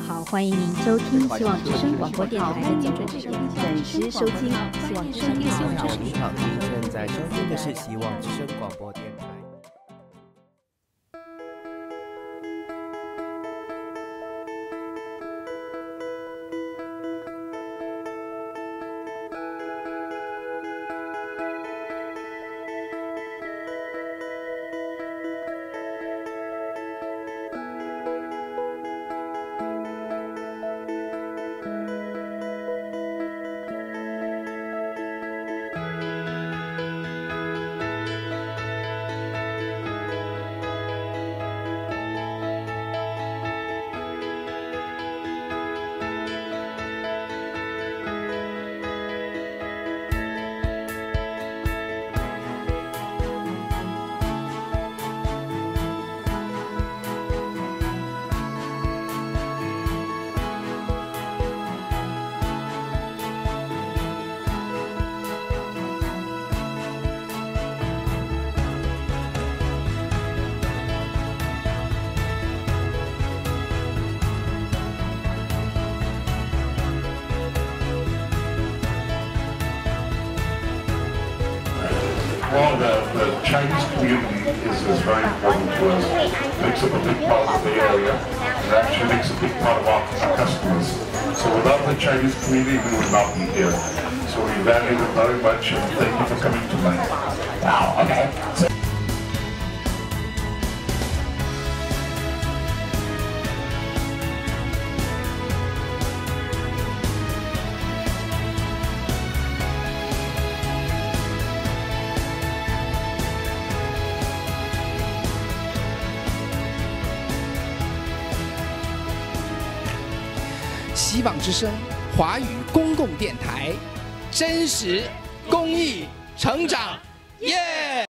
好，欢迎您收听希望之声广播电台的精准时间，准时收听希望之声。您好，您正在收听的是希望之声广播电台。Well, the Chinese community is very important to us. It makes up a big part of the Bay Area. It actually makes a big part of our customers. So without the Chinese community, we would not be here. So we value it very much, and thank you for coming tonight. Wow, okay. So 希望之声，华语公共电台，真实公益成长，耶！